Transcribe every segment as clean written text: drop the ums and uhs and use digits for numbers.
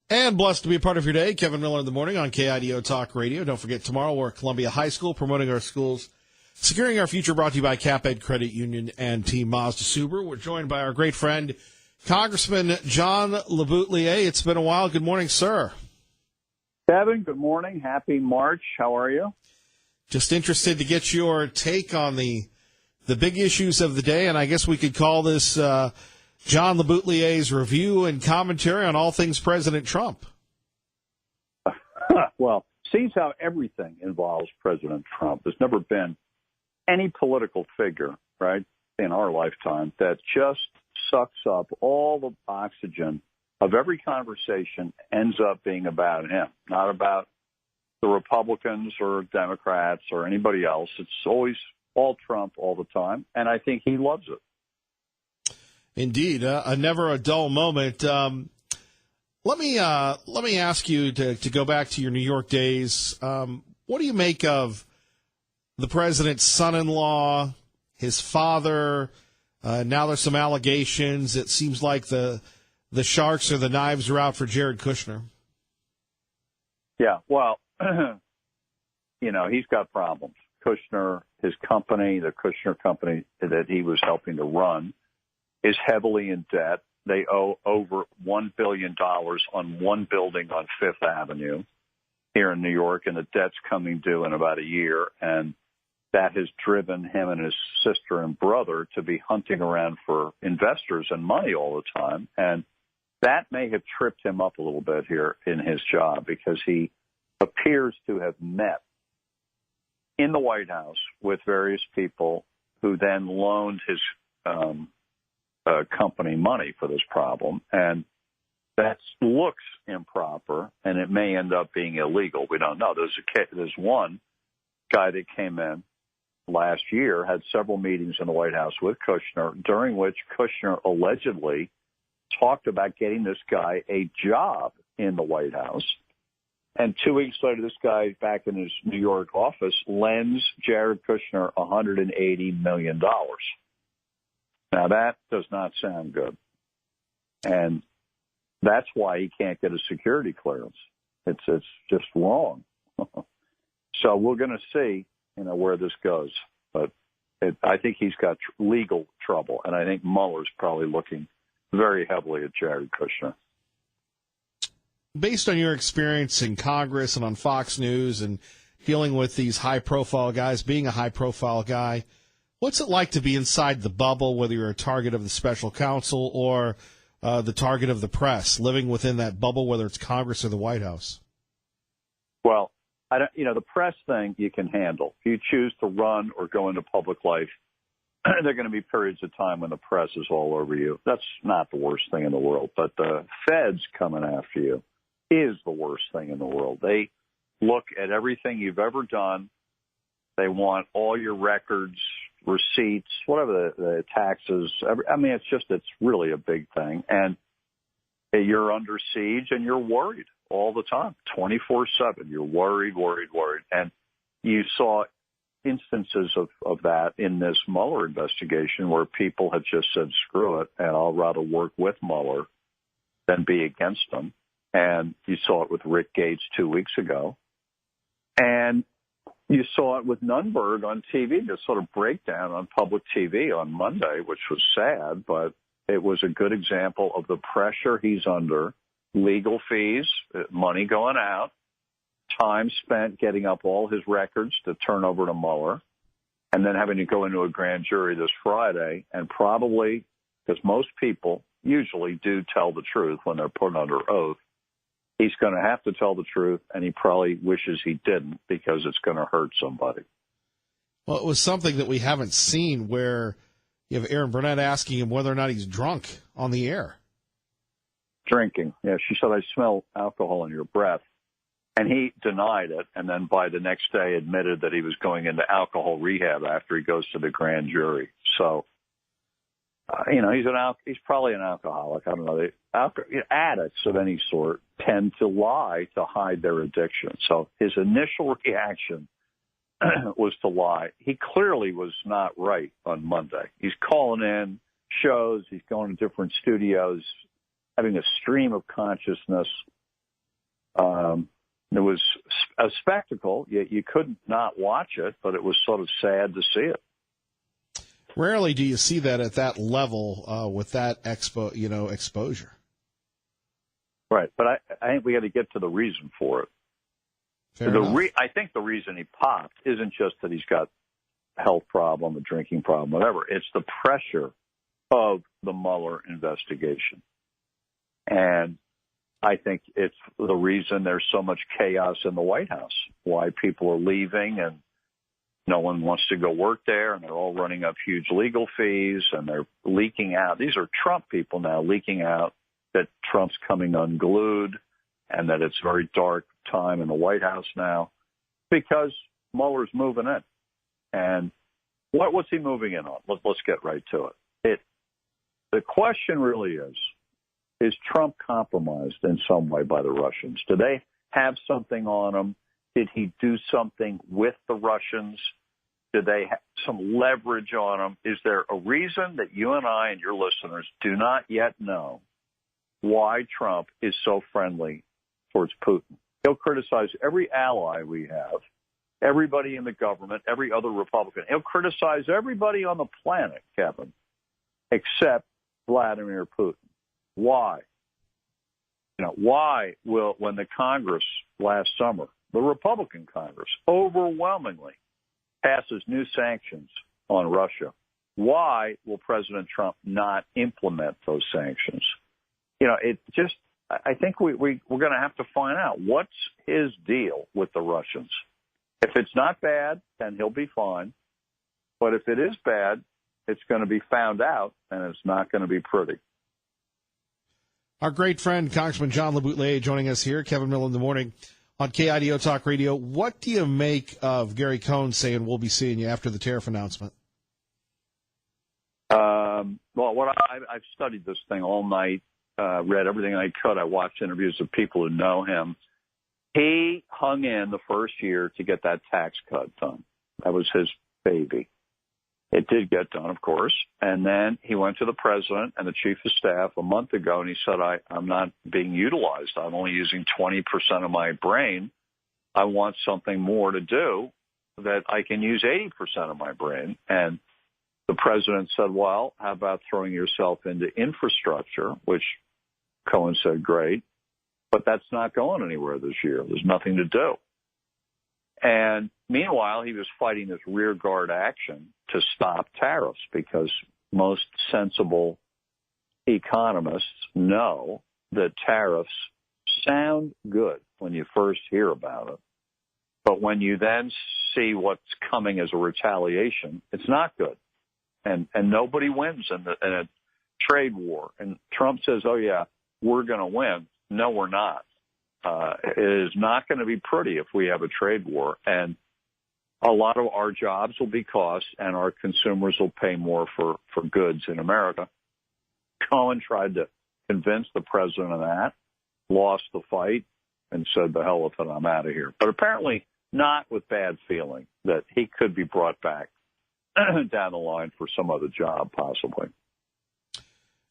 And blessed to be a part of your day. Kevin Miller in the morning on KIDO Talk Radio. Don't forget, tomorrow we're at Columbia High School promoting our schools, securing our future, brought to you by CapEd Credit Union and Team Mazda Subaru. We're joined by our great friend, Congressman John LeBoutelier. It's been a while. Good morning, sir. Kevin, good morning. Happy March. How are you? Just interested to get your take on the big issues of the day, and I guess we could call this John LeBoutelier's review and commentary on all things President Trump. Well, seems how everything involves President Trump. There's never been any political figure, right, in our lifetime that just sucks up all the oxygen of every conversation, ends up being about him, not about the Republicans or Democrats or anybody else. It's always all Trump all the time, and I think he loves it. Indeed, never a dull moment. Let me ask you to go back to your New York days. What do you make of the president's son-in-law, his father? Now there's some allegations. It seems like the sharks or the knives are out for Jared Kushner. Yeah, well, he's got problems. Kushner, his company, the Kushner company that he was helping to run, is heavily in debt. They owe over $1 billion on one building on Fifth Avenue here in New York, and the debt's coming due in about a year. And that has driven him and his sister and brother to be hunting around for investors and money all the time. And that may have tripped him up a little bit here in his job, because he appears to have met in the White House with various people who then loaned his company money for this problem. And that looks improper, and it may end up being illegal. We don't know. There's one guy that came in last year, had several meetings in the White House with Kushner, during which Kushner allegedly talked about getting this guy a job in the White House. And 2 weeks later, this guy back in his New York office lends Jared Kushner $180 million. Now, that does not sound good. And that's why he can't get a security clearance. It's just wrong. So we're going to see, where this goes. But I think he's got legal trouble, and I think Mueller's probably looking very heavily at Jared Kushner. Based on your experience in Congress and on Fox News and dealing with these high-profile guys, being a high-profile guy, what's it like to be inside the bubble, whether you're a target of the special counsel or the target of the press, living within that bubble, whether it's Congress or the White House? Well, the press thing you can handle. If you choose to run or go into public life, there are going to be periods of time when the press is all over you. That's not the worst thing in the world. But the feds coming after you is the worst thing in the world. They look at everything you've ever done. They want all your records, receipts, whatever the taxes. It's really a big thing. And you're under siege and you're worried all the time, 24/7. You're worried. And you saw instances of that in this Mueller investigation where people have just said, screw it, and I'll rather work with Mueller than be against him. And you saw it with Rick Gates 2 weeks ago. And you saw it with Nunberg on TV, this sort of breakdown on public TV on Monday, which was sad, but it was a good example of the pressure he's under, legal fees, money going out, time spent getting up all his records to turn over to Mueller, and then having to go into a grand jury this Friday, and probably, because most people usually do tell the truth when they're put under oath, he's going to have to tell the truth, and he probably wishes he didn't because it's going to hurt somebody. Well, it was something that we haven't seen, where you have Erin Burnett asking him whether or not he's drunk on the air. Drinking. Yeah, she said, I smell alcohol in your breath. And he denied it, and then by the next day admitted that he was going into alcohol rehab after he goes to the grand jury. So, he's probably an alcoholic. I don't know. Addicts of any sort tend to lie to hide their addiction. So his initial reaction was to lie. He clearly was not right on Monday. He's calling in shows. He's going to different studios, having a stream of consciousness. It was a spectacle. You couldn't not watch it, but it was sort of sad to see it. Rarely do you see that at that level with that exposure. Right, but I think we got to get to the reason for it. Fair enough. I think the reason he popped isn't just that he's got a health problem, a drinking problem, whatever. It's the pressure of the Mueller investigation. And I think it's the reason there's so much chaos in the White House, why people are leaving and no one wants to go work there, and they're all running up huge legal fees, and they're leaking out. These are Trump people now leaking out that Trump's coming unglued and that it's a very dark time in the White House now because Mueller's moving in. And what's he moving in on? Let's get right to it. The question really is Trump compromised in some way by the Russians? Do they have something on him? Did he do something with the Russians? Do they have some leverage on him? Is there a reason that you and I and your listeners do not yet know why Trump is so friendly towards Putin? He'll criticize every ally we have, everybody in the government, every other Republican. He'll criticize everybody on the planet, Kevin, except Vladimir Putin. Why? Why when the Congress last summer, the Republican Congress, overwhelmingly passes new sanctions on Russia, why will President Trump not implement those sanctions? I think we're going to have to find out what's his deal with the Russians. If it's not bad, then he'll be fine. But if it is bad, it's going to be found out, and it's not going to be pretty. Our great friend, Congressman John LeBoutillier, joining us here. Kevin Miller in the morning on KIDO Talk Radio. What do you make of Gary Cohn saying we'll be seeing you after the tariff announcement? Well, I've studied this thing all night, read everything I could. I watched interviews of people who know him. He hung in the first year to get that tax cut done. That was his baby. It did get done, of course. And then he went to the president and the chief of staff a month ago, and he said, I'm not being utilized. I'm only using 20% of my brain. I want something more to do that I can use 80% of my brain. And the president said, well, how about throwing yourself into infrastructure, which Cohen said, great. But that's not going anywhere this year. There's nothing to do. And meanwhile, he was fighting this rearguard action to stop tariffs because most sensible economists know that tariffs sound good when you first hear about it. But when you then see what's coming as a retaliation, it's not good. And nobody wins in a trade war. And Trump says, oh, yeah, we're going to win. No, we're not. It is not going to be pretty if we have a trade war. And a lot of our jobs will be cost, and our consumers will pay more for goods in America. Cohen tried to convince the president of that, lost the fight, and said, the hell with it, I'm out of here. But apparently not with bad feeling that he could be brought back down the line for some other job, possibly.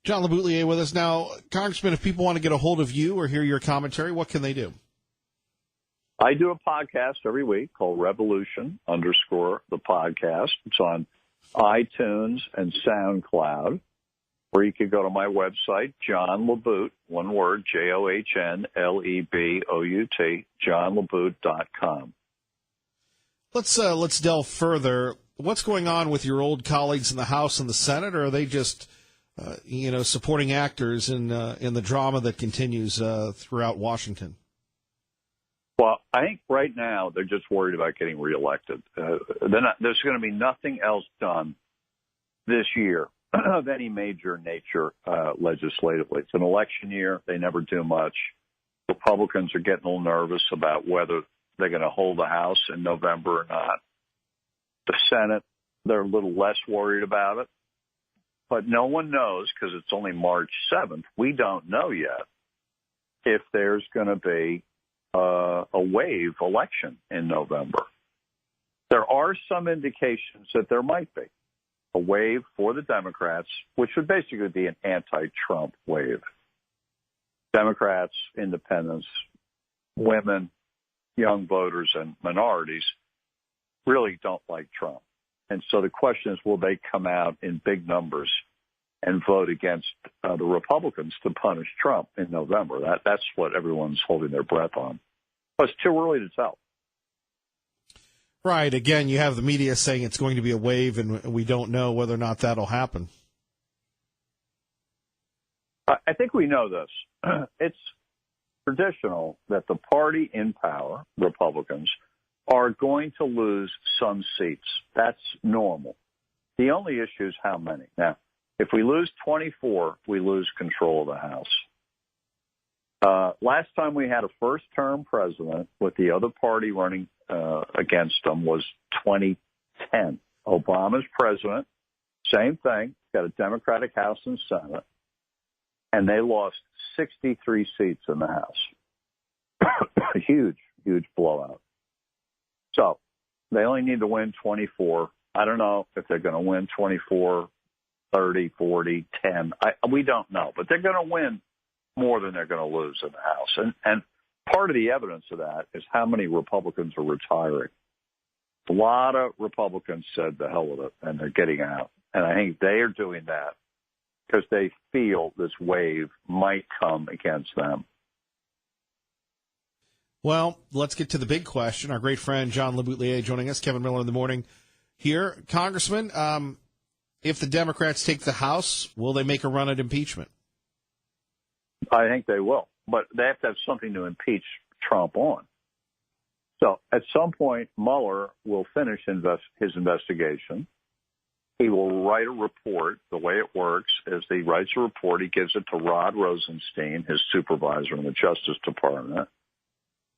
John LeBoutillier with us now. Congressman, if people want to get a hold of you or hear your commentary, what can they do? I do a podcast every week called Revolution _ the podcast. It's on iTunes and SoundCloud, or you could go to my website, John LeBout, one word, JohnLebout, johnlebout.com. Let's delve further. What's going on with your old colleagues in the House and the Senate, or are they just supporting actors in the drama that continues throughout Washington? Well, I think right now they're just worried about getting reelected. There's going to be nothing else done this year of any major nature legislatively. It's an election year. They never do much. Republicans are getting a little nervous about whether they're going to hold the House in November or not. The Senate, they're a little less worried about it. But no one knows, because it's only March 7th. We don't know yet if there's going to be a wave election in November. There are some indications that there might be a wave for the Democrats, which would basically be an anti-Trump wave. Democrats, independents, women, young voters, and minorities really don't like Trump. And so the question is, will they come out in big numbers and vote against the Republicans to punish Trump in November? That's what everyone's holding their breath on. But it's too early to tell. Right. Again, you have the media saying it's going to be a wave, and we don't know whether or not that'll happen. I think we know this. It's traditional that the party in power, Republicans, are going to lose some seats. That's normal. The only issue is how many. Now, if we lose 24, we lose control of the House. Last time we had a first-term president with the other party running against him was 2010. Obama's president, same thing, got a Democratic House and Senate, and they lost 63 seats in the House. Huge, huge blowout. So they only need to win 24. I don't know if they're going to win 24, 30, 40, 10. We don't know, but they're going to win more than they're going to lose in the House. And part of the evidence of that is how many Republicans are retiring. A lot of Republicans said the hell with it, and they're getting out. And I think they are doing that because they feel this wave might come against them. Well, let's get to the big question. Our great friend John LeBoutillier joining us, Kevin Miller in the morning here. Congressman, if the Democrats take the House, will they make a run at impeachment? I think they will, but they have to have something to impeach Trump on. So at some point, Mueller will finish his investigation. He will write a report. The way it works is he writes a report. He gives it to Rod Rosenstein, his supervisor in the Justice Department.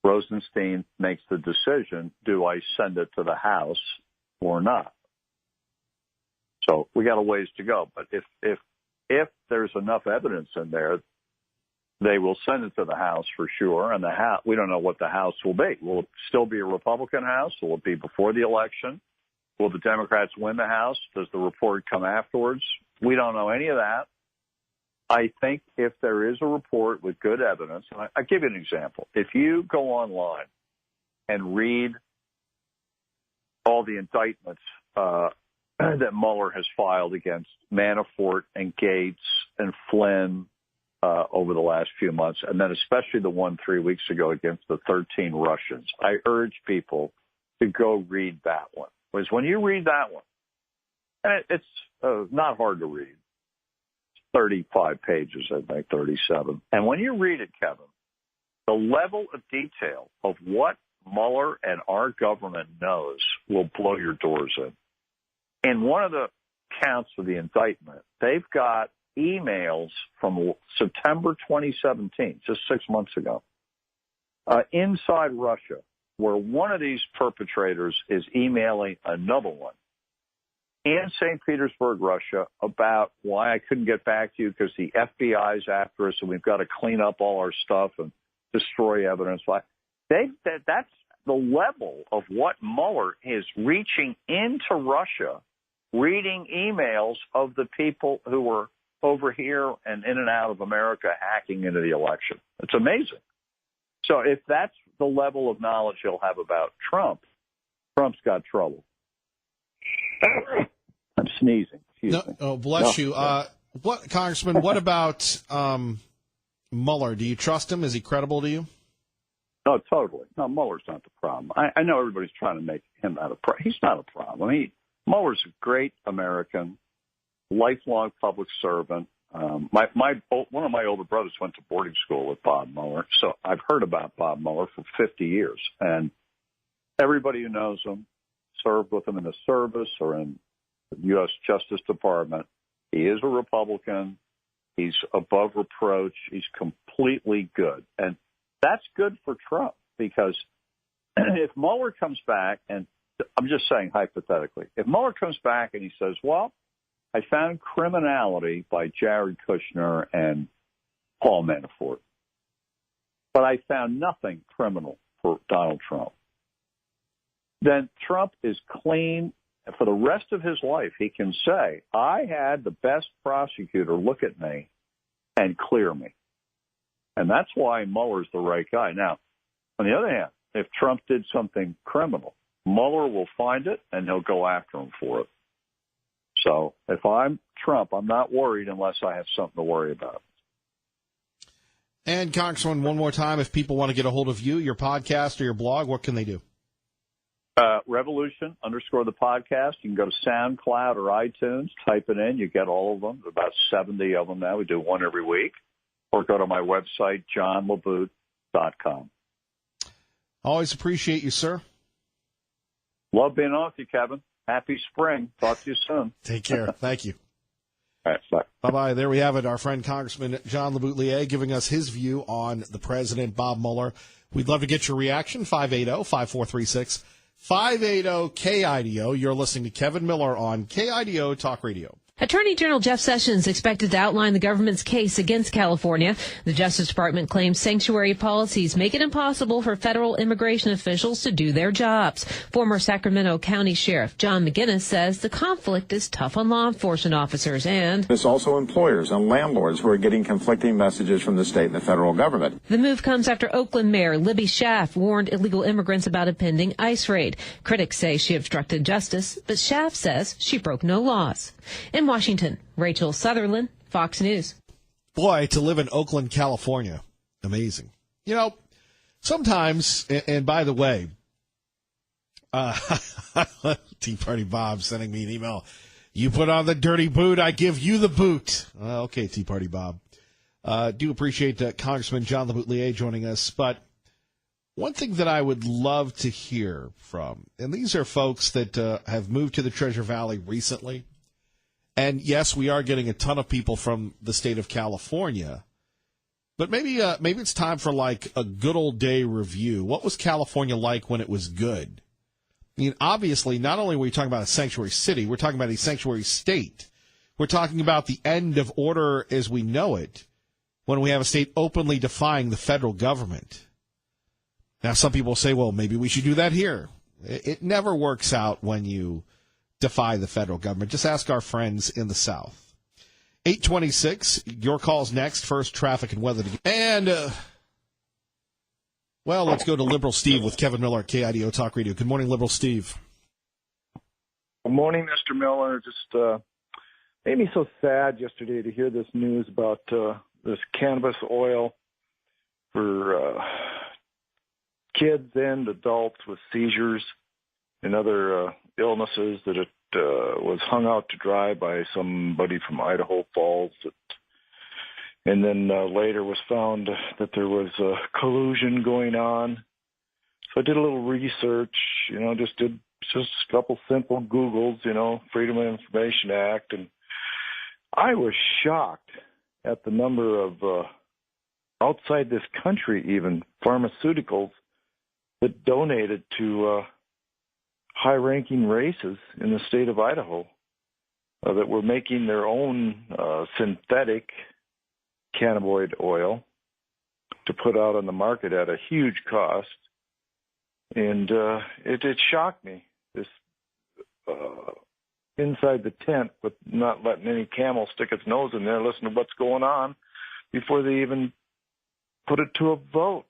Rosenstein makes the decision, do I send it to the House or not? So we got a ways to go. But if there's enough evidence in there, they will send it to the House for sure. And the House, we don't know what the House will be. Will it still be a Republican House? Will it be before the election? Will the Democrats win the House? Does the report come afterwards? We don't know any of that. I think if there is a report with good evidence, and I'll give you an example. If you go online and read all the indictments that Mueller has filed against Manafort and Gates and Flynn over the last few months, and then especially the one 3 weeks ago against the 13 Russians, I urge people to go read that one. Because when you read that one, and it's not hard to read, 35 pages, I think, 37. And when you read it, Kevin, the level of detail of what Mueller and our government knows will blow your doors in. In one of the counts of the indictment, they've got emails from September 2017, just 6 months ago, inside Russia, where one of these perpetrators is emailing another one in St. Petersburg, Russia, about why I couldn't get back to you because the FBI is after us and we've got to clean up all our stuff and destroy evidence. That's the level of what Mueller is reaching into Russia, reading emails of the people who were over here and in and out of America hacking into the election. It's amazing. So if that's the level of knowledge he'll have about Trump, Trump's got trouble. I'm sneezing. Excuse me. Oh, bless you. What, Congressman, what about Mueller? Do you trust him? Is he credible to you? No, totally. No, Mueller's not the problem. I know everybody's trying to make him out of problem. He's not a problem. Mueller's a great American, lifelong public servant. One of my older brothers went to boarding school with Bob Mueller, so I've heard about Bob Mueller for 50 years. And everybody who knows him served with him in the service or in the U.S. Justice Department. He is a Republican. He's above reproach. He's completely good. And that's good for Trump because if Mueller comes back, and I'm just saying hypothetically, if Mueller comes back and he says, well, I found criminality by Jared Kushner and Paul Manafort, but I found nothing criminal for Donald Trump, then Trump is clean. For the rest of his life, he can say, I had the best prosecutor look at me and clear me. And that's why Mueller's the right guy. Now, On the other hand, if Trump did something criminal, Mueller will find it and he'll go after him for it. So if I'm Trump, I'm not worried unless I have something to worry about. And Congressman, one more time, if people want to get a hold of you, your podcast or your blog, what can they do? Revolution _ the podcast. You can go to SoundCloud or iTunes, type it in. You get all of them. There's about 70 of them now. We do one every week. Or go to my website, johnlaboute.com. Always appreciate you, sir. Love being on with you, Kevin. Happy spring. Talk to you soon. Take care. Thank you. All right, bye. Bye-bye. There we have it. Our friend Congressman John LaBoutte giving us his view on the president, Bob Mueller. We'd love to get your reaction, 580-5436. 580-KIDO. You're listening to Kevin Miller on KIDO Talk Radio. Attorney General Jeff Sessions expected to outline the government's case against California. The Justice Department claims sanctuary policies make it impossible for federal immigration officials to do their jobs. Former Sacramento County Sheriff John McGinnis says the conflict is tough on law enforcement officers and it's also employers and landlords who are getting conflicting messages from the state and the federal government. The move comes after Oakland Mayor Libby Schaaf warned illegal immigrants about a pending ICE raid. Critics say she obstructed justice, but Schaaf says she broke no laws. In Washington, Rachel Sutherland, Fox News. Boy, to live in Oakland, California, amazing. You know, sometimes, and by the way, Tea Party Bob sending me an email. You put on the dirty boot, I give you the boot. Okay, Tea Party Bob. Do appreciate Congressman John LaBoutte joining us. But one thing that I would love to hear from, and these are folks that have moved to the Treasure Valley recently. And yes, we are getting a ton of people from the state of California, but maybe it's time for like a good old day review. What was California like when it was good? I mean, obviously, not only are we talking about a sanctuary city, we're talking about a sanctuary state. We're talking about the end of order as we know it when we have a state openly defying the federal government. Now, some people say, well, maybe we should do that here. It never works out when you defy the federal government. Just ask our friends in the South. 826, your call's next. First, traffic and weather. And, well, let's go to Liberal Steve with Kevin Miller at KIDO Talk Radio. Good morning, Liberal Steve. Good morning, Mr. Miller. Just made me so sad yesterday to hear this news about this cannabis oil for kids and adults with seizures and other illnesses, that it was hung out to dry by somebody from Idaho Falls. And then later was found that there was collusion going on. So I did a little research, just a couple simple Googles, Freedom of Information Act. And I was shocked at the number of, outside this country even, pharmaceuticals that donated to high-ranking races in the state of Idaho that were making their own synthetic cannabinoid oil to put out on the market at a huge cost. And it shocked me, this inside the tent, with not letting any camel stick its nose in there, listen to what's going on before they even put it to a vote.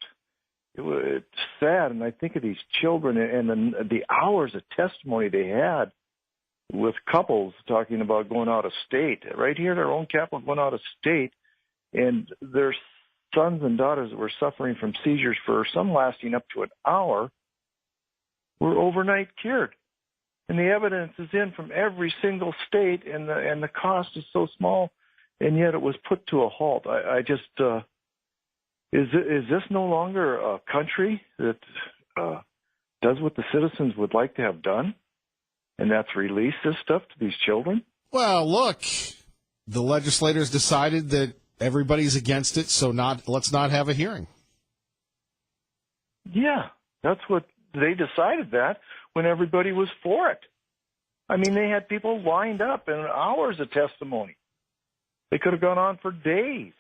It's sad, and I think of these children and the hours of testimony they had with couples talking about going out of state. Right here in our own capital, going out of state, and their sons and daughters that were suffering from seizures, for some lasting up to an hour, were overnight cured. And the evidence is in from every single state, and the cost is so small, and yet it was put to a halt. I just... Is this no longer a country that does what the citizens would like to have done, and that's release this stuff to these children? Well, look, the legislators decided that everybody's against it, so let's not have a hearing. Yeah, that's what they decided, that when everybody was for it. I mean, they had people lined up and hours of testimony. They could have gone on for days.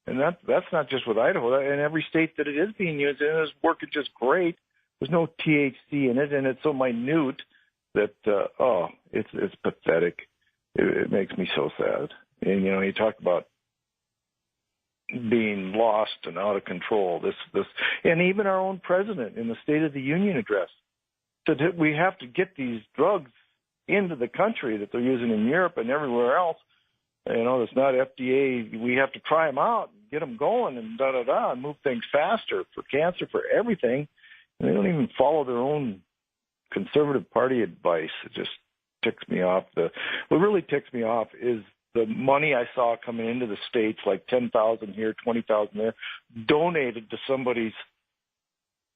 And that's not just with Idaho. In every state that it is being used in, it's working just great. There's no THC in it, and it's so minute that, it's pathetic. It makes me so sad. And, you talk about being lost and out of control. This, and even our own president in the State of the Union address said that we have to get these drugs into the country that they're using in Europe and everywhere else. It's not FDA. We have to try them out, get them going, and and move things faster for cancer, for everything. And they don't even follow their own conservative party advice. It just ticks me off. What really ticks me off is the money I saw coming into the states, like 10,000 here, 20,000 there, donated to somebody's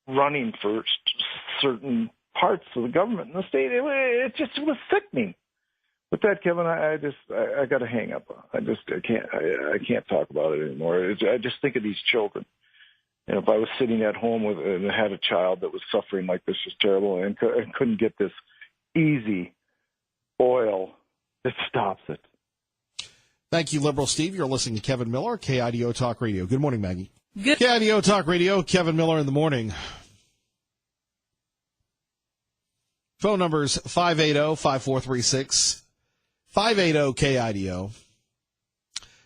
running for certain parts of the government in the state. It just was sickening. With that, Kevin, I got to hang up. I can't talk about it anymore. I just think of these children. And if I was sitting at home and had a child that was suffering like this, was terrible, and couldn't get this easy oil that stops it. Thank you, Liberal Steve. You're listening to Kevin Miller, KIDO Talk Radio. Good morning, Maggie. Good. KIDO Talk Radio, Kevin Miller in the morning. Phone numbers 580-5436, 580-KIDO.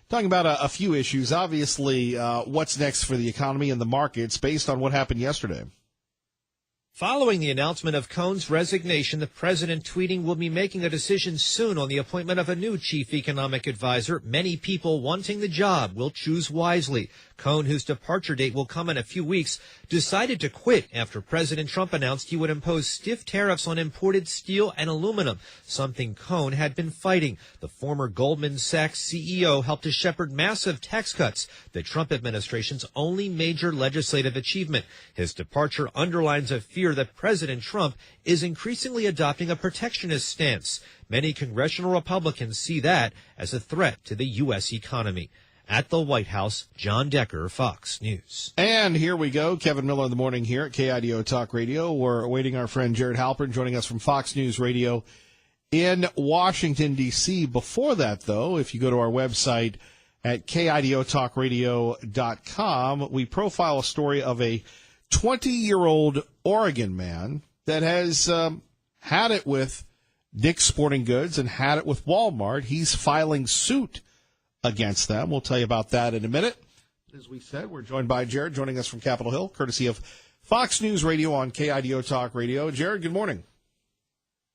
Talking about a few issues. Obviously, what's next for the economy and the markets based on what happened yesterday. Following the announcement of Cohn's resignation, the president tweeting will be making a decision soon on the appointment of a new chief economic advisor. Many people wanting the job will choose wisely. Cohn, whose departure date will come in a few weeks, decided to quit after President Trump announced he would impose stiff tariffs on imported steel and aluminum, something Cohn had been fighting. The former Goldman Sachs CEO helped to shepherd massive tax cuts, the Trump administration's only major legislative achievement. His departure underlines a fear that President Trump is increasingly adopting a protectionist stance. Many congressional Republicans see that as a threat to the U.S. economy. At the White House, John Decker, Fox News. And here we go. Kevin Miller in the morning here at KIDO Talk Radio. We're awaiting our friend Jared Halpern joining us from Fox News Radio in Washington, D.C. Before that, though, if you go to our website at KIDOTalkRadio.com, we profile a story of a 20-year-old Oregon man that has had it with Dick's Sporting Goods and had it with Walmart. He's filing suit against them. We'll tell you about that in a minute. As we said, we're joined by Jared, joining us from Capitol Hill, courtesy of Fox News Radio on KIDO Talk Radio. Jared, good morning.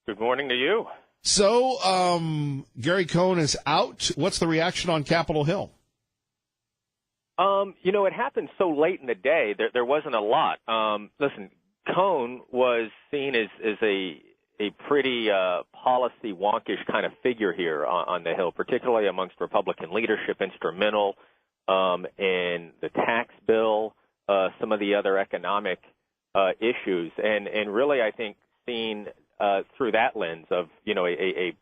Good morning to you. So, Gary Cohn is out. What's the reaction on Capitol Hill? It happened so late in the day, there wasn't a lot. Listen, Cohn was seen as a pretty policy wonkish kind of figure here on the Hill, particularly amongst Republican leadership, instrumental in the tax bill, some of the other economic issues, and really I think seen through that lens of a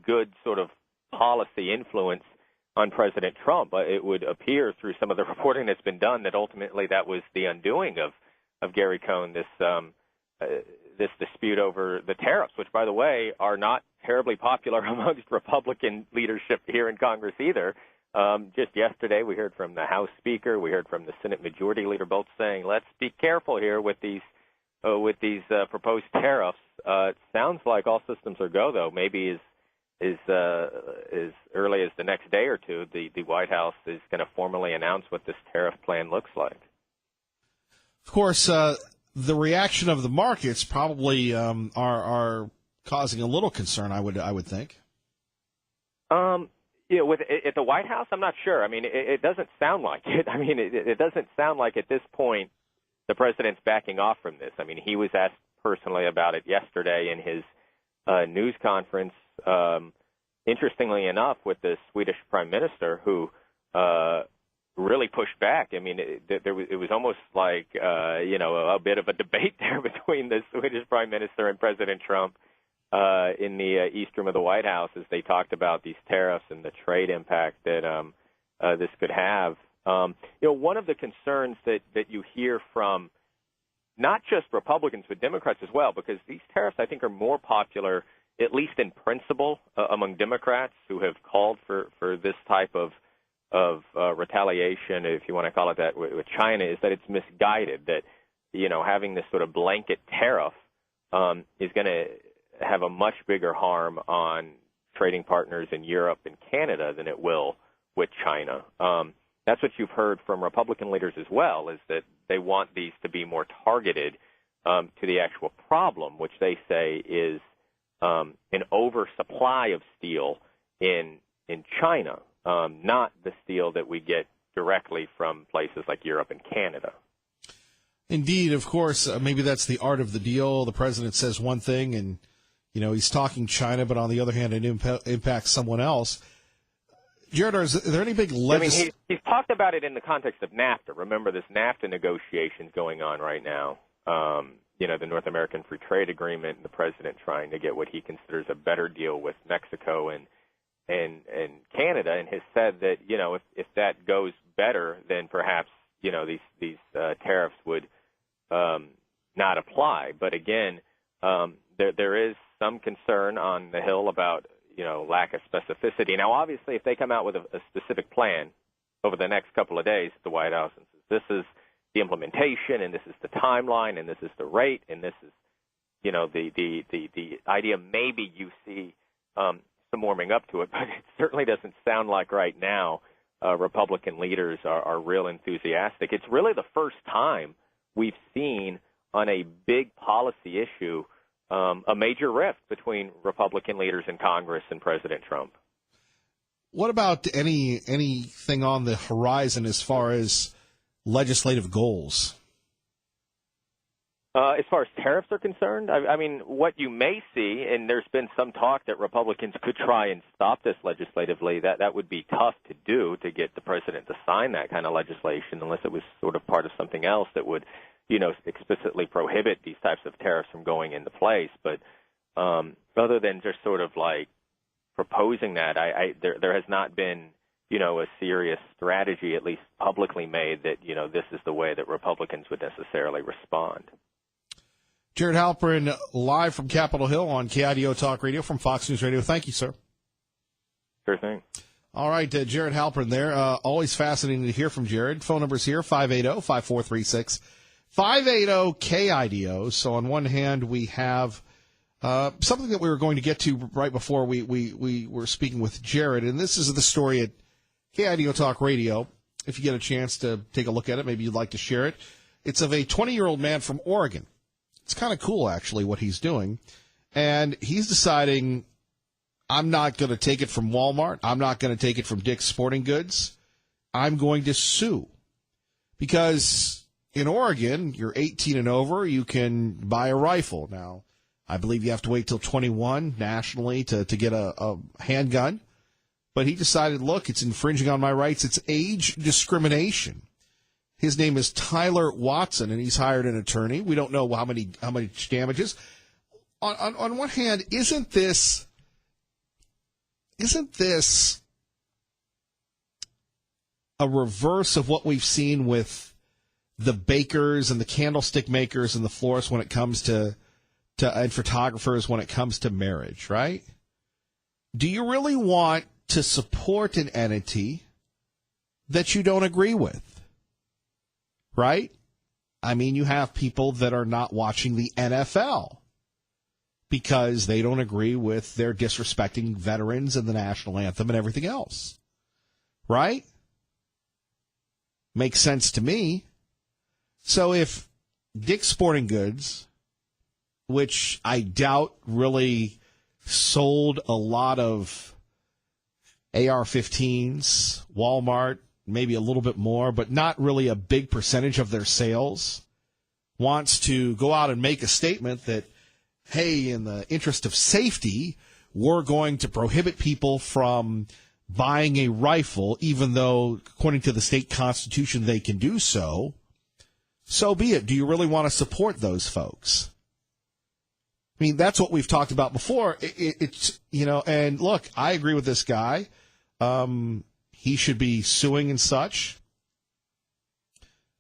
good sort of policy influence on President Trump. It would appear through some of the reporting that's been done that ultimately that was the undoing of Gary Cohn, this dispute over the tariffs, which, by the way, are not terribly popular amongst Republican leadership here in Congress either. Just yesterday, we heard from the House Speaker, we heard from the Senate Majority Leader, both saying, let's be careful here with these proposed tariffs. It sounds like all systems are go, though. Maybe as early as the next day or two, the White House is going to formally announce what this tariff plan looks like. Of course, the reaction of the markets probably are causing a little concern. I would think. At the White House, I'm not sure. I mean, it doesn't sound like it. I mean, it doesn't sound like at this point the president's backing off from this. I mean, he was asked personally about it yesterday in his news conference. Interestingly enough, with the Swedish Prime Minister, who really pushed back. I mean, it was almost like a bit of a debate there between the Swedish Prime Minister and President Trump in the East Room of the White House as they talked about these tariffs and the trade impact that this could have. One of the concerns that you hear from not just Republicans but Democrats as well, because these tariffs I think are more popular, at least in principle, among Democrats who have called for this type of retaliation, if you want to call it that, with China, is that it's misguided, that, having this sort of blanket tariff is going to have a much bigger harm on trading partners in Europe and Canada than it will with China. That's what you've heard from Republican leaders as well, is that they want these to be more targeted to the actual problem, which they say is an oversupply of steel in China, not the steel that we get directly from places like Europe and Canada. Indeed, of course, maybe that's the art of the deal. The president says one thing, and he's talking China, but on the other hand, it impacts someone else. Jared, is there any big he's talked about it in the context of NAFTA. Remember, this NAFTA negotiations going on right now. The North American Free Trade Agreement, and the president trying to get what he considers a better deal with Mexico and Canada, and has said that if that goes better, then perhaps these tariffs would not apply. But again, there is some concern on the Hill about lack of specificity. Now, obviously, if they come out with a specific plan over the next couple of days at the White House and says this is the implementation and this is the timeline and this is the rate and this is the idea, maybe you see some warming up to it, but it certainly doesn't sound like right now Republican leaders are real enthusiastic. It's really the first time we've seen on a big policy issue a major rift between Republican leaders in Congress and President Trump. What about anything on the horizon as far as legislative goals? As far as tariffs are concerned, I mean, what you may see, and there's been some talk that Republicans could try and stop this legislatively, that would be tough to do, to get the president to sign that kind of legislation, unless it was sort of part of something else that would explicitly prohibit these types of tariffs from going into place. But other than just sort of like proposing that, there has not been, a serious strategy, at least publicly made, that, this is the way that Republicans would necessarily respond. Jared Halpern, live from Capitol Hill on KIDO Talk Radio from Fox News Radio. Thank you, sir. Sure thing. All right, Jared Halpern there. Always fascinating to hear from Jared. Phone number's here, 580-5436. 580-KIDO. So on one hand, we have something that we were going to get to right before we were speaking with Jared, and this is the story at KIDO Talk Radio. If you get a chance to take a look at it, maybe you'd like to share it. It's of a 20-year-old man from Oregon. It's kind of cool, actually, what he's doing. And he's deciding, I'm not going to take it from Walmart. I'm not going to take it from Dick's Sporting Goods. I'm going to sue. Because in Oregon, you're 18 and over, you can buy a rifle. Now, I believe you have to wait till 21 nationally to get a handgun. But he decided, look, it's infringing on my rights. It's age discrimination. His name is Tyler Watson, and he's hired an attorney. We don't know how much damages. On one hand, isn't this a reverse of what we've seen with the bakers and the candlestick makers and the florists when it comes to and photographers when it comes to marriage, right? Do you really want to support an entity that you don't agree with? Right? I mean, you have people that are not watching the NFL because they don't agree with their disrespecting veterans and the national anthem and everything else. Right? Makes sense to me. So if Dick's Sporting Goods, which I doubt really sold a lot of AR-15s, Walmart, maybe a little bit more, but not really a big percentage of their sales, wants to go out and make a statement that, hey, in the interest of safety, we're going to prohibit people from buying a rifle, even though, according to the state constitution, they can do so. So be it. Do you really want to support those folks? I mean, that's what we've talked about before. It's, and look, I agree with this guy. He should be suing and such.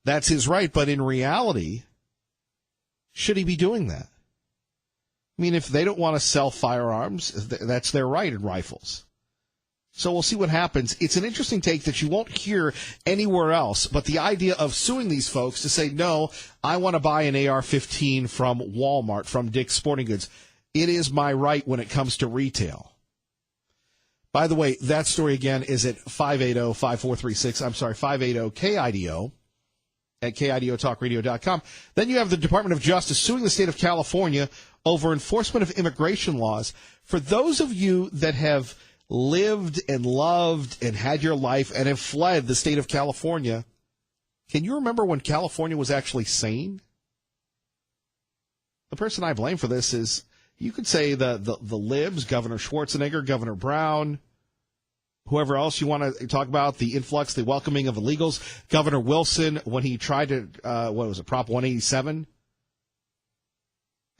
That's his right. But in reality, should he be doing that? I mean, if they don't want to sell firearms, that's their right in rifles. So we'll see what happens. It's an interesting take that you won't hear anywhere else, but the idea of suing these folks to say, no, I want to buy an AR-15 from Walmart, from Dick's Sporting Goods. It is my right when it comes to retail. By the way, that story again is at 580-5436. I'm sorry, 580-KIDO at KIDOtalkradio.com. Then you have the Department of Justice suing the state of California over enforcement of immigration laws. For those of you that have lived and loved and had your life and have fled the state of California, can you remember when California was actually sane? The person I blame for this is, you could say the libs, Governor Schwarzenegger, Governor Brown, whoever else you want to talk about, the influx, the welcoming of illegals, Governor Wilson, when he tried to, Prop 187?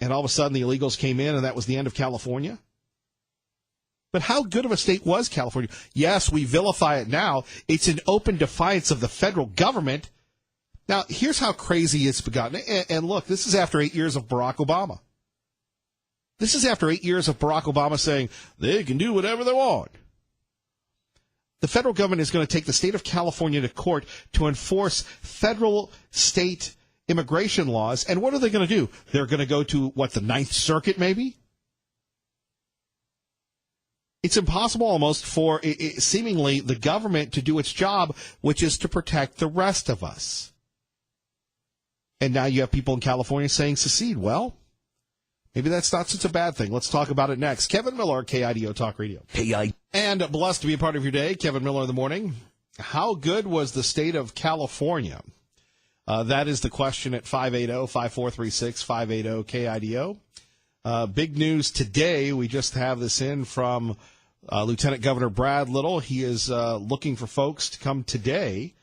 And all of a sudden the illegals came in and that was the end of California? But how good of a state was California? Yes, we vilify it now. It's in open defiance of the federal government. Now, here's how crazy it's begotten. And look, this is after 8 years of Barack Obama. This is after 8 years of Barack Obama saying they can do whatever they want. The federal government is going to take the state of California to court to enforce federal state immigration laws. And what are they going to do? They're going to go to, the Ninth Circuit maybe? It's impossible almost for seemingly the government to do its job, which is to protect the rest of us. And now you have people in California saying secede. Well, maybe that's not such a bad thing. Let's talk about it next. Kevin Miller, KIDO Talk Radio. And blessed to be a part of your day. Kevin Miller in the morning. How good was the state of California? That is the question at 580-5436, 580-KIDO. Big news today. We just have this in from Lieutenant Governor Brad Little. He is looking for folks to come today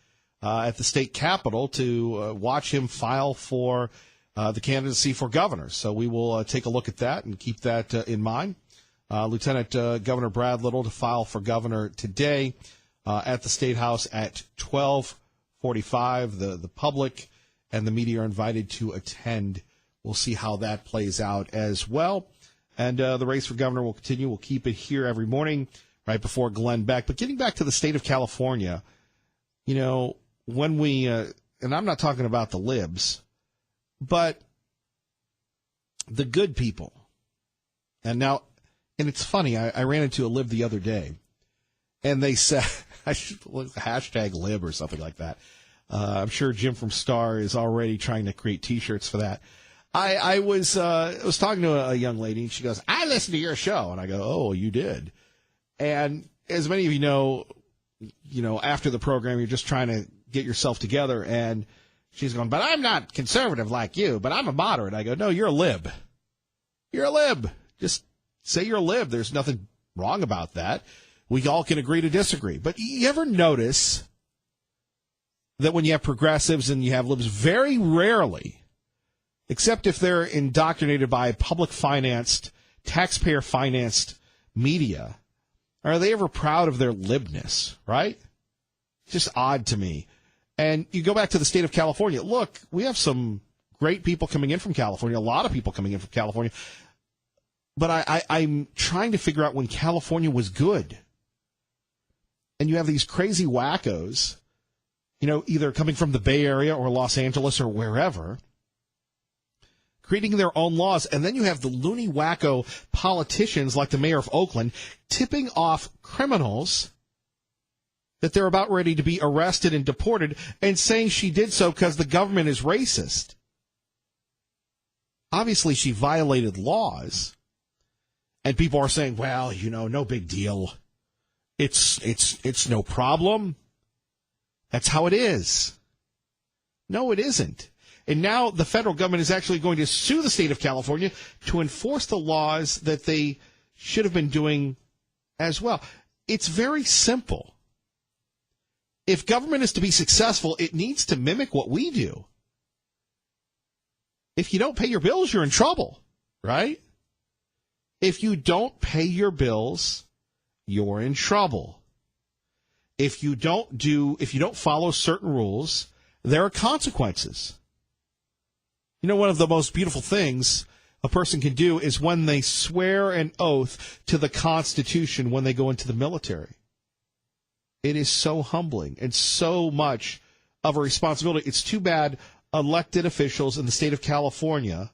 at the state capitol to watch him file for the candidacy for governor. So we will take a look at that and keep that in mind. Lieutenant Governor Brad Little to file for governor today at the State House at 12:45. The public and the media are invited to attend. We'll see how that plays out as well. And the race for governor will continue. We'll keep it here every morning right before Glenn Beck. But getting back to the state of California, when we, and I'm not talking about the libs, but the good people. And it's funny, I ran into a lib the other day, and they said, I should look hashtag lib or something like that. I'm sure Jim from Star is already trying to create T-shirts for that. I was talking to a young lady, and she goes, I listened to your show. And I go, oh, you did. And as many of you know, after the program, you're just trying to get yourself together. And she's going, but I'm not conservative like you, but I'm a moderate. I go, no, you're a lib. You're a lib. Just say you're a lib. There's nothing wrong about that. We all can agree to disagree. But you ever notice that when you have progressives and you have libs, very rarely, except if they're indoctrinated by public-financed, taxpayer-financed media, are they ever proud of their libness, right? Just odd to me. And you go back to the state of California. Look, we have some great people coming in from California, a lot of people coming in from California. But I'm trying to figure out when California was good. And you have these crazy wackos, either coming from the Bay Area or Los Angeles or wherever, creating their own laws. And then you have the loony wacko politicians like the mayor of Oakland tipping off criminals that they're about ready to be arrested and deported and saying she did so because the government is racist. Obviously, she violated laws. And people are saying, well, no big deal. It's no problem. That's how it is. No, it isn't. And now the federal government is actually going to sue the state of California to enforce the laws that they should have been doing as well. It's very simple. If government is to be successful, it needs to mimic what we do. If you don't pay your bills, you're in trouble, right? If you don't pay your bills, you're in trouble. If you don't follow certain rules, there are consequences. One of the most beautiful things a person can do is when they swear an oath to the Constitution when they go into the military. It is so humbling and so much of a responsibility. It's too bad elected officials in the state of California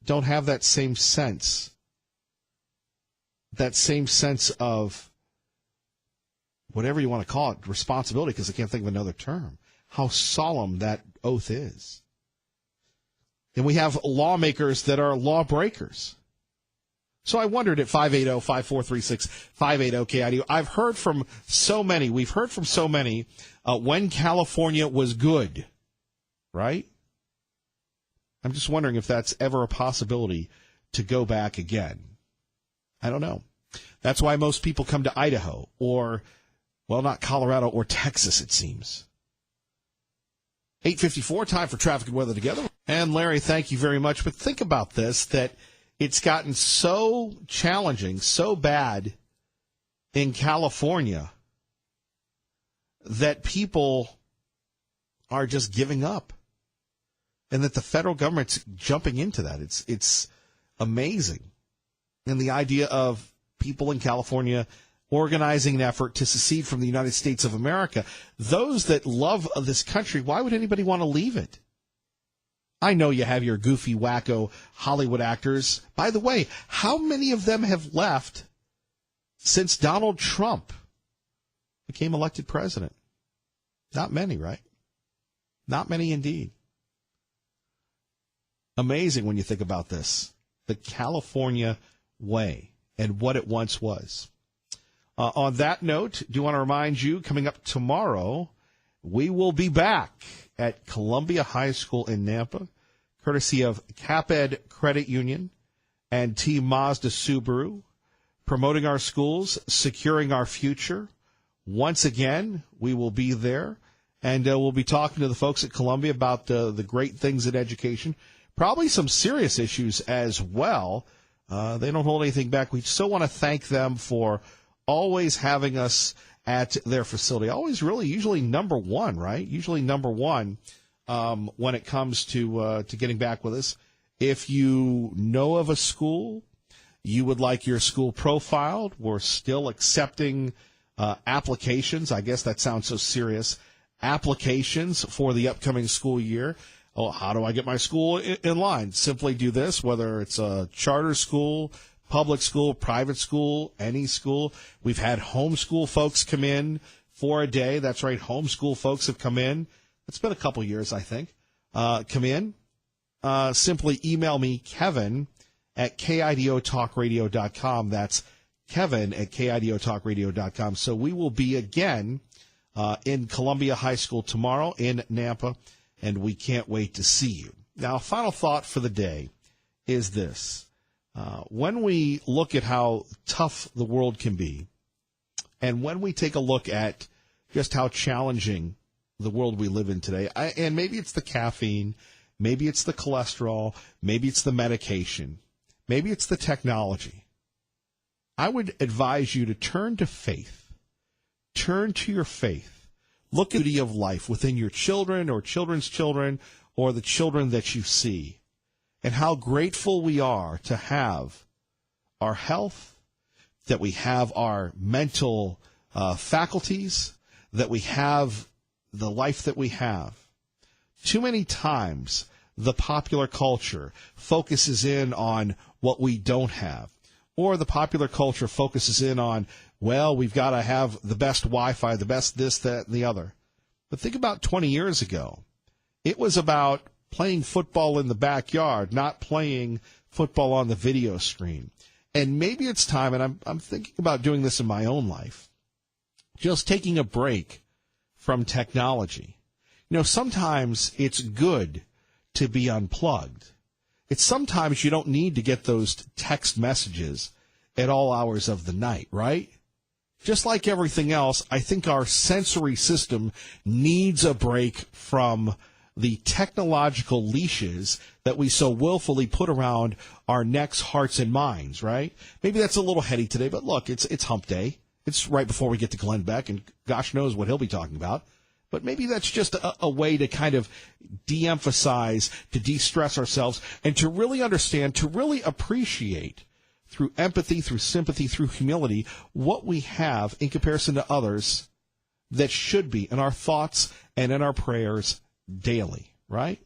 don't have that same sense. that same sense of whatever you want to call it, responsibility, because I can't think of another term, how solemn that oath is. And we have lawmakers that are lawbreakers. So I wondered at 580-5436, 580-KIDU. We've heard from so many when California was good, right? I'm just wondering if that's ever a possibility to go back again. I don't know. That's why most people come to Idaho or, well, not Colorado or Texas, it seems. 8:54, time for traffic and weather together. And Larry, thank you very much. But think about this, that it's gotten so challenging, so bad in California that people are just giving up. And that the federal government's jumping into that. It's amazing. And the idea of people in California organizing an effort to secede from the United States of America. Those that love this country, why would anybody want to leave it? I know you have your goofy, wacko Hollywood actors. By the way, how many of them have left since Donald Trump became elected president? Not many, right? Not many indeed. Amazing when you think about this. The California way and what it once was. On that note, do want to remind you, coming up tomorrow, we will be back at Columbia High School in Nampa, courtesy of CapEd Credit Union and Team Mazda Subaru, promoting our schools, securing our future. Once again, we will be there, and we'll be talking to the folks at Columbia about the great things in education, probably some serious issues as well. They don't hold anything back. We so want to thank them for always having us at their facility. Always really usually number one, right? Usually number one when it comes to getting back with us. If you know of a school, you would like your school profiled, we're still accepting applications. I guess that sounds so serious. Applications for the upcoming school year. Oh, how do I get my school in line? Simply do this, whether it's a charter school, public school, private school, any school. We've had homeschool folks come in for a day. That's right, homeschool folks have come in. It's been a couple years, I think. Come in. Simply email me, Kevin, at KIDOTalkRadio.com. That's Kevin at KIDOTalkRadio.com. So we will be again in Columbia High School tomorrow in Nampa, and we can't wait to see you. Now, final thought for the day is this. When we look at how tough the world can be, and when we take a look at just how challenging the world we live in today, and maybe it's the caffeine, maybe it's the cholesterol, maybe it's the medication, maybe it's the technology, I would advise you to turn to faith. Turn to your faith. Look at the beauty of life within your children or children's children or the children that you see, and how grateful we are to have our health, that we have our mental faculties, that we have the life that we have. Too many times the popular culture focuses in on what we don't have, or the popular culture focuses in on, well, we've got to have the best Wi-Fi, the best this, that, and the other. But think about 20 years ago. It was about playing football in the backyard, not playing football on the video screen. And maybe it's time, and I'm thinking about doing this in my own life, just taking a break from technology. You know, sometimes it's good to be unplugged. It's sometimes you don't need to get those text messages at all hours of the night, right? Just like everything else, I think our sensory system needs a break from the technological leashes that we so willfully put around our necks, hearts, and minds, right? Maybe that's a little heady today, but look, it's hump day. It's right before we get to Glenn Beck, and gosh knows what he'll be talking about. But maybe that's just a way to kind of de-emphasize, to de-stress ourselves, and to really understand, to really appreciate through empathy, through sympathy, through humility, what we have in comparison to others that should be in our thoughts and in our prayers daily, right?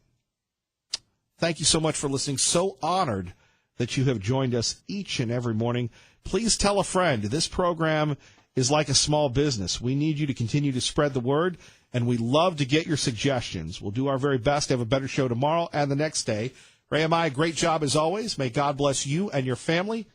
Thank you so much for listening. So honored that you have joined us each and every morning please tell a friend. This program is like a small business. We need you to continue to spread the word, and we love to get your suggestions. We'll do our very best to have a better show tomorrow and the next day. Ray and I, great job as always. May God bless you and your family.